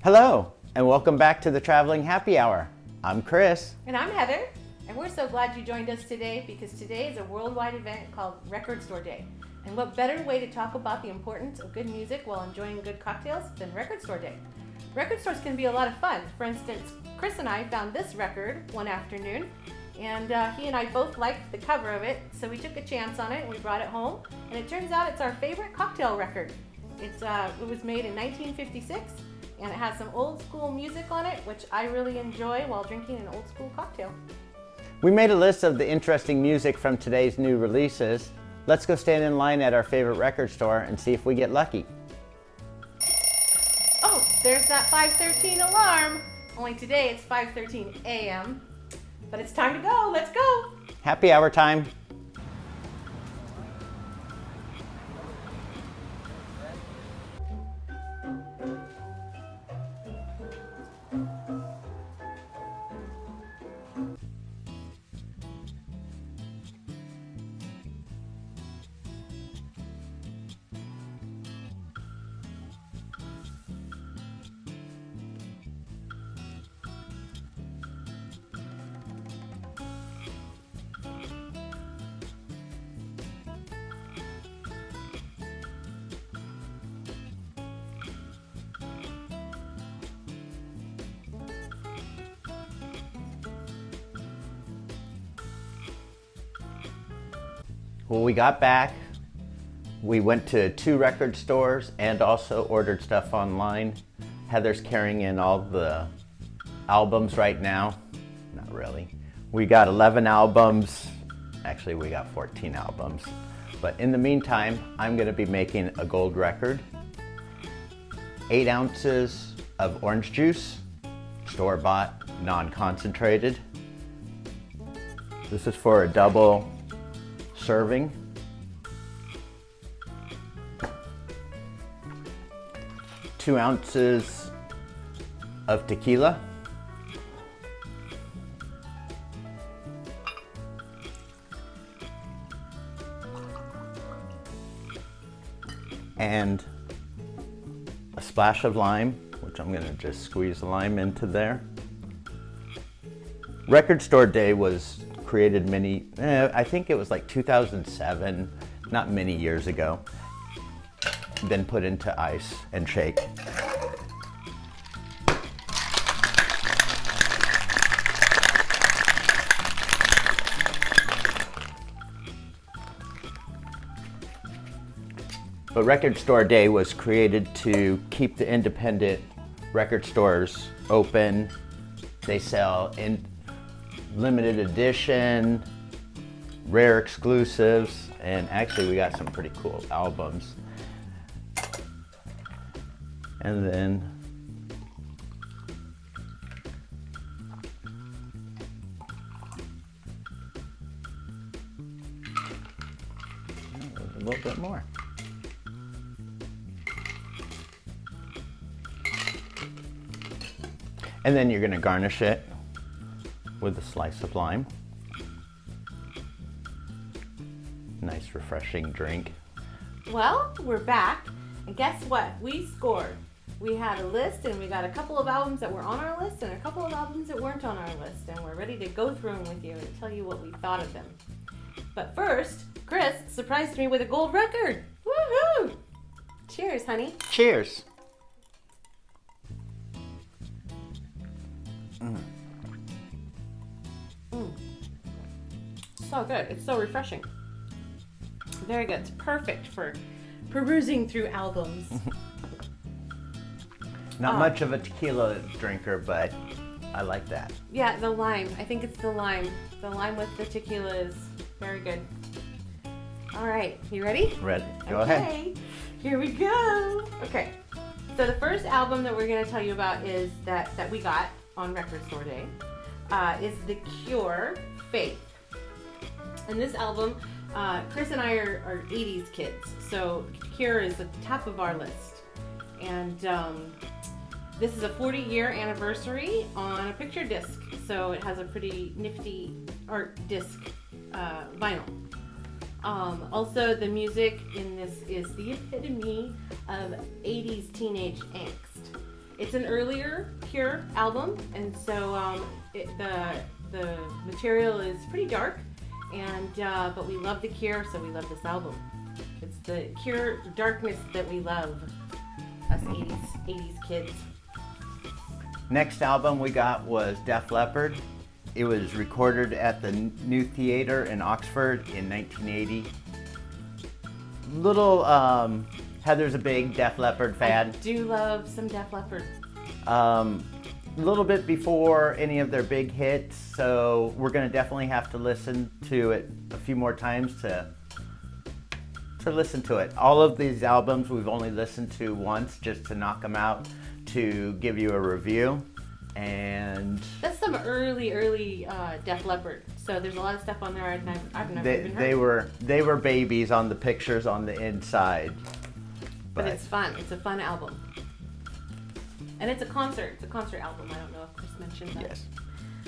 Hello, and welcome back to the Traveling Happy Hour. I'm Chris. And I'm Heather, and we're so glad you joined us today because today is a worldwide event called Record Store Day. And what better way to talk about the importance of good music while enjoying good cocktails than Record Store Day? Record stores can be a lot of fun. For instance, Chris and I found this record one afternoon, and he and I both liked the cover of it, so we took a chance on it and we brought it home. And it turns out it's our favorite cocktail record. It was made in 1956. And it has some old school music on it, which I really enjoy while drinking an old school cocktail. We made a list of the interesting music from today's new releases. Let's go stand in line at our favorite record store and see if we get lucky. Oh, there's that 5:13 alarm. Only today it's 5:13 a.m. But it's time to go. Let's go. Happy hour time. When we got back, we went to 2 record stores and also ordered stuff online. Heather's carrying in all the albums right now. Not really. We got 11 albums. Actually, we got 14 albums. But in the meantime, I'm gonna be making a gold record. 8 ounces of orange juice, store-bought, non-concentrated. This is for a double serving. 2 ounces of tequila. And a splash of lime, which I'm gonna just squeeze the lime into there. Record Store Day was created I think it was like 2007, not many years ago. Then put into ice and shake. But Record Store Day was created to keep the independent record stores open. They sell in limited edition, rare exclusives, and actually we got some pretty cool albums. And then a little bit more. And then you're gonna garnish it with a slice of lime. Nice refreshing drink. Well, we're back, and guess what? We scored. We had a list, and we got a couple of albums that were on our list, and a couple of albums that weren't on our list, and we're ready to go through them with you and tell you what we thought of them. But first, Chris surprised me with a gold record. Woohoo! Cheers, honey. Cheers. So good. It's so refreshing. Very good. It's perfect for perusing through albums. Not much of a tequila drinker, but I like that. Yeah, the lime. I think it's the lime. The lime with the tequila is very good. All right, you ready? Ready. Go ahead. Okay, here we go. Okay, so the first album that we're going to tell you about is that we got on Record Store Day is The Cure, Faith. And this album, Chris and I are 80s kids, so Cure is at the top of our list. And this is a 40-year anniversary on a picture disc, so it has a pretty nifty art disc vinyl. Also, the music in this is the epitome of 80s teenage angst. It's an earlier Cure album, and so the material is pretty dark, and but we love the Cure, so we love this album. It's the Cure darkness that we love, us 80s kids. Next album we got was Def Leppard. It was recorded at the New Theatre in Oxford in 1980. Heather's a big Def Leppard fan. I do love some Def Leppard. A little bit before any of their big hits, so we're going to definitely have to listen to it a few more times to listen to it. All of these albums we've only listened to once just to knock them out to give you a review. And that's some early Def Leppard. So there's a lot of stuff on there I've never even heard. They were babies on the pictures on the inside. But it's fun. It's a fun album. And it's a concert. It's a concert album. I don't know if Chris mentioned that. Yes.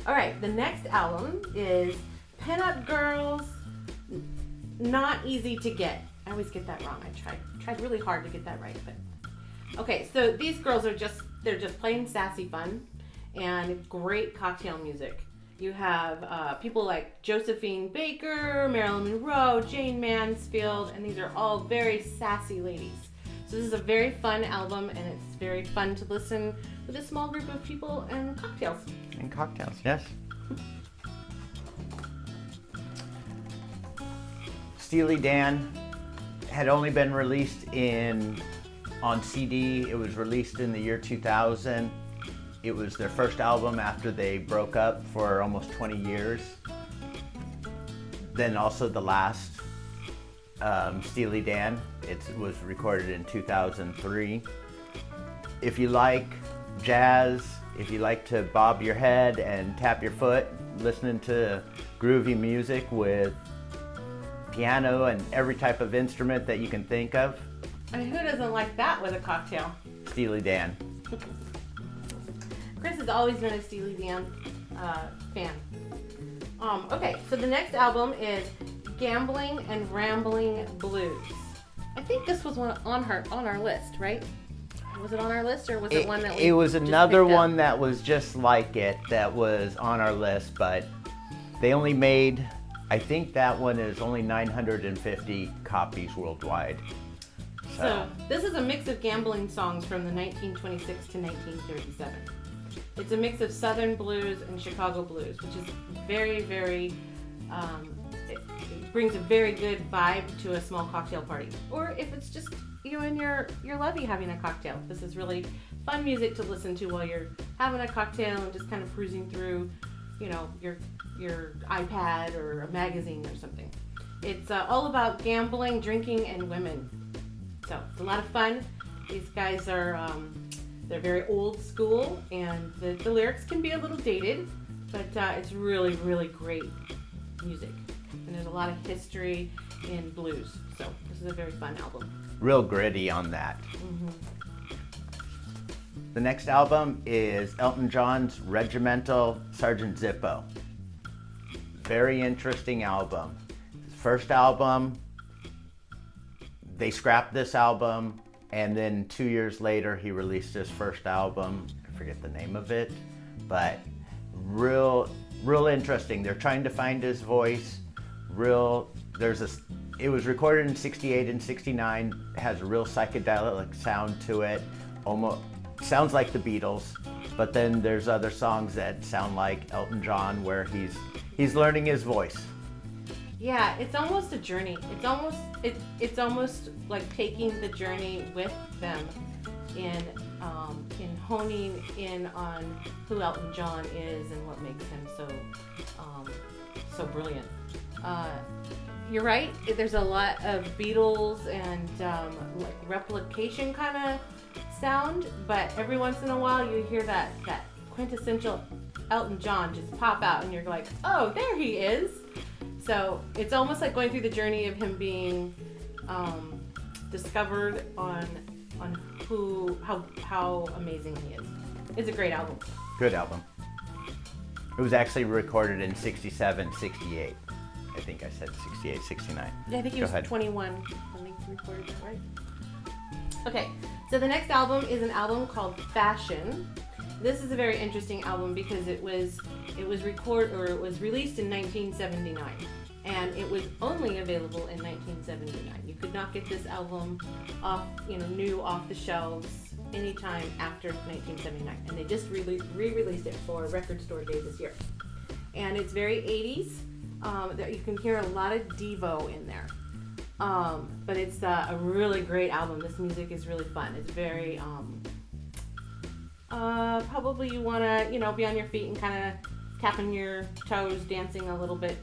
All right. The next album is Pin-Up Girls, Not Easy to Get. I always get that wrong. I tried really hard to get that right. But okay, so these girls are just plain sassy fun and great cocktail music. You have people like Josephine Baker, Marilyn Monroe, Jane Mansfield, and these are all very sassy ladies. So this is a very fun album, and it's very fun to listen with a small group of people and cocktails. And cocktails, yes. Steely Dan had only been released on CD. It was released in the year 2000. It was their first album after they broke up for almost 20 years. Then also the last Steely Dan. It was recorded in 2003. If you like jazz, if you like to bob your head and tap your foot, listening to groovy music with piano and every type of instrument that you can think of. And who doesn't like that with a cocktail? Steely Dan. Chris has always been a Steely Dan fan. Okay, so the next album is Gambling and Rambling Blues. I think this was one on our list, right? Was it on our list, or was it one that we It was just another picked up? one that was just like it that was on our list, but they only made, I think that one is only 950 copies worldwide. So this is a mix of gambling songs from the 1926 to 1937. It's a mix of Southern blues and Chicago blues, which is very, very, it brings a very good vibe to a small cocktail party. Or if it's just you and your lovey having a cocktail. This is really fun music to listen to while you're having a cocktail and just kind of cruising through, your iPad or a magazine or something. It's all about gambling, drinking, and women. So it's a lot of fun. These guys are, they're very old school, and the lyrics can be a little dated, but it's really, really great music. And there's a lot of history in blues. So this is a very fun album. Real gritty on that. Mm-hmm. The next album is Elton John's Regimental Sergeant Zippo. Very interesting album. His first album, they scrapped this album, and then 2 years later he released his first album. I forget the name of it, but real interesting. They're trying to find his voice. It was recorded in 68 and 69. It has a real psychedelic sound to it. Almost sounds like the Beatles, but then there's other songs that sound like Elton John where he's learning his voice. Yeah, it's almost a journey. It's almost like taking the journey with them in honing in on who Elton John is and what makes him so brilliant. You're right. There's a lot of Beatles and like replication kind of sound, but every once in a while you hear that quintessential Elton John just pop out, and you're like, oh, there he is. So it's almost like going through the journey of him being discovered on how amazing he is. It's a great album. Good album. It was actually recorded in 67, 68. I think I said 68, 69. Yeah, I think he Go was ahead. 21 when he recorded that, right? Okay, So the next album is an album called Fashion. This is a very interesting album because it was released in 1979, and it was only available in 1979. You could not get this album new off the shelves anytime after 1979, and they just re-released it for Record Store Day this year. And it's very 80s. You can hear a lot of Devo in there. But it's a really great album. This music is really fun. It's very, probably you want to, be on your feet and kind of tapping your toes, dancing a little bit.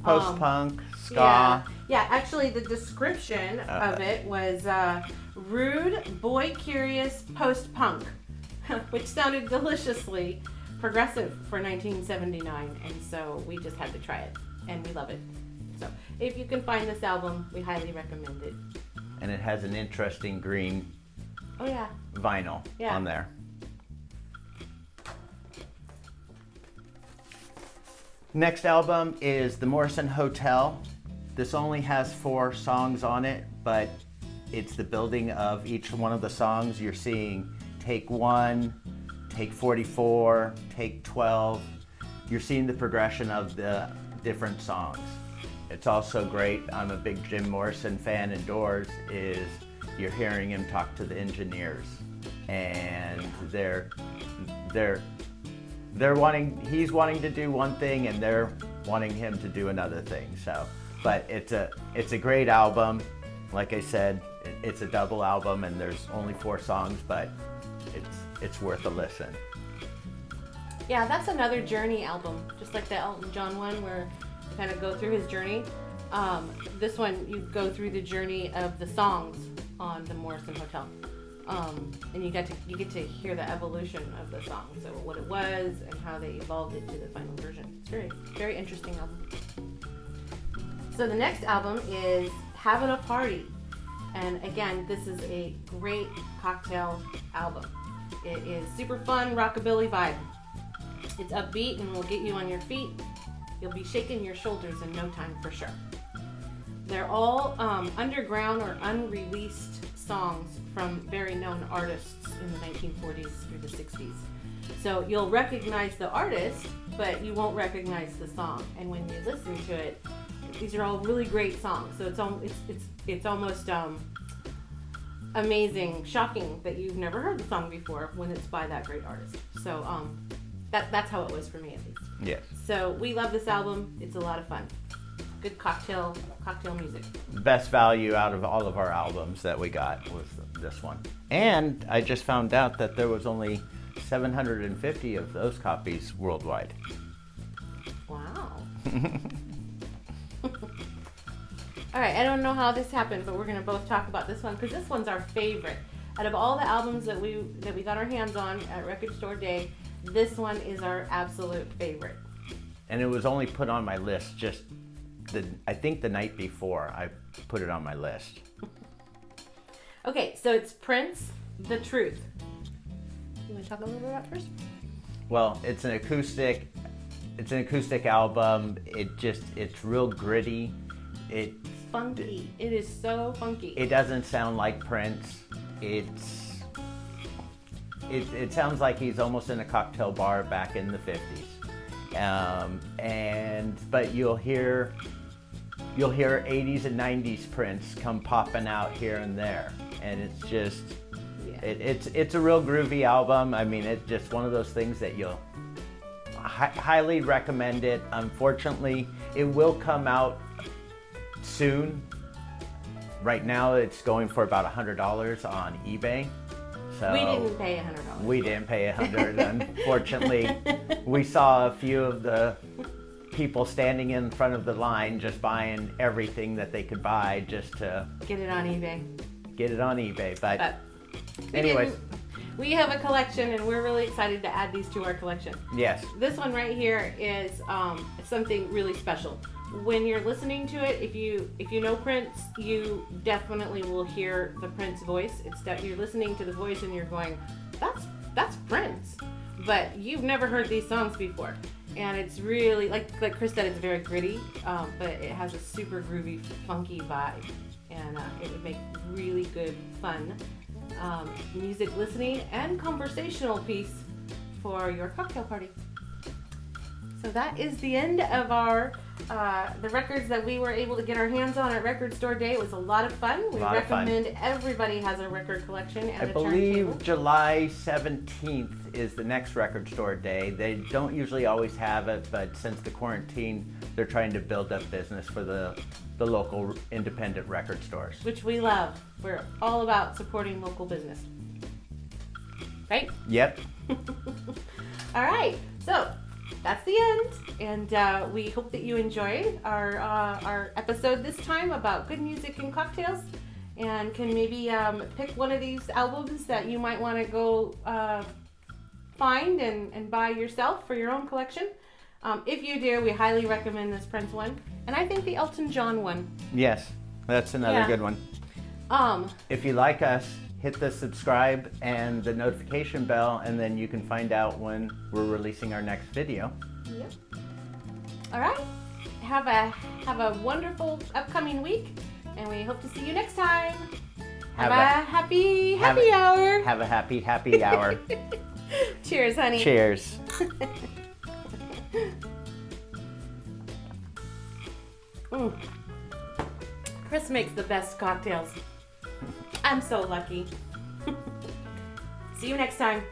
Post-punk, ska. Yeah, actually the description of it was rude, boy-curious post-punk, which sounded deliciously progressive for 1979, and so we just had to try it, and we love it. So if you can find this album, we highly recommend it. And it has an interesting green vinyl on there. Next album is The Morrison Hotel. This only has 4 songs on it, but it's the building of each one of the songs. You're seeing take 1, take 44, take 12. You're seeing the progression of the different songs. It's also great, I'm a big Jim Morrison fan indoors, is you're hearing him talk to the engineers, and he's wanting to do one thing and they're wanting him to do another thing. So, but it's a great album. Like I said, it's a double album and there's only 4 songs, but it's worth a listen. Yeah, that's another Journey album, just like the Elton John one where you kind of go through his journey. This one, you go through the journey of the songs on the Morrison Hotel. And you get to hear the evolution of the song, so what it was and how they evolved it to the final version. It's very, very interesting album. So the next album is Having a Party, and again, this is a great cocktail album. It is super fun, rockabilly vibe. It's upbeat and will get you on your feet. You'll be shaking your shoulders in no time for sure. They're all underground or unreleased songs from very known artists in the 1940s through the 60s. So you'll recognize the artist, but you won't recognize the song. And when you listen to it, these are all really great songs. So it's almost amazing, shocking that you've never heard the song before when it's by that great artist. So that's how it was for me, at least. Yes. So we love this album. It's a lot of fun. Good cocktail music. Best value out of all of our albums that we got was this one. And I just found out that there was only 750 of those copies worldwide. Wow. All right, I don't know how this happened, but we're going to both talk about this one because this one's our favorite. Out of all the albums that we got our hands on at Record Store Day, this one is our absolute favorite. And it was only put on my list I think the night before I put it on my list. Okay, so it's Prince, The Truth. You want to talk a little bit about it first? Well, it's an acoustic album. It's real gritty. It's funky. It is so funky. It doesn't sound like Prince. It sounds like he's almost in a cocktail bar back in the 50s. But you'll hear 80s and 90s Prince come popping out here and there, and it's just it's a real groovy album. I mean, it's just one of those things that you'll highly recommend it. Unfortunately, it will come out soon. Right now, it's going for about $100 on eBay. So we didn't pay $100. We didn't pay $100. Unfortunately, we saw a few of the people standing in front of the line just buying everything that they could buy just to get it on eBay. But anyways, we have a collection and we're really excited to add these to our collection. Yes. This one right here is something really special. When you're listening to it, if you know Prince, you definitely will hear the Prince voice. It's that you're listening to the voice and you're going, that's Prince. But you've never heard these songs before. And it's really, like Chris said, it's very gritty, but it has a super groovy, funky vibe. And it would make really good, fun music listening and conversational piece for your cocktail party. So that is the end of our the records that we were able to get our hands on at Record Store Day. It was a lot of fun. We recommend everybody has a record collection and I a believe turntable. July 17th is the next Record Store Day. They don't usually always have it, but since the quarantine, they're trying to build up business for the local independent record stores. Which we love. We're all about supporting local business. Right? Yep. All right. So that's the end, and we hope that you enjoyed our episode this time about good music and cocktails, and can maybe pick one of these albums that you might want to go find and buy yourself for your own collection. If you do, we highly recommend this Prince one, and I think the Elton John one. Yes, that's another good one. If you like us, hit the subscribe and the notification bell, and then you can find out when we're releasing our next video. Yep. All right. Have a wonderful upcoming week, and we hope to see you next time. Have a happy hour. Have a happy hour. Cheers, honey. Cheers. Chris makes the best cocktails. I'm so lucky. See you next time.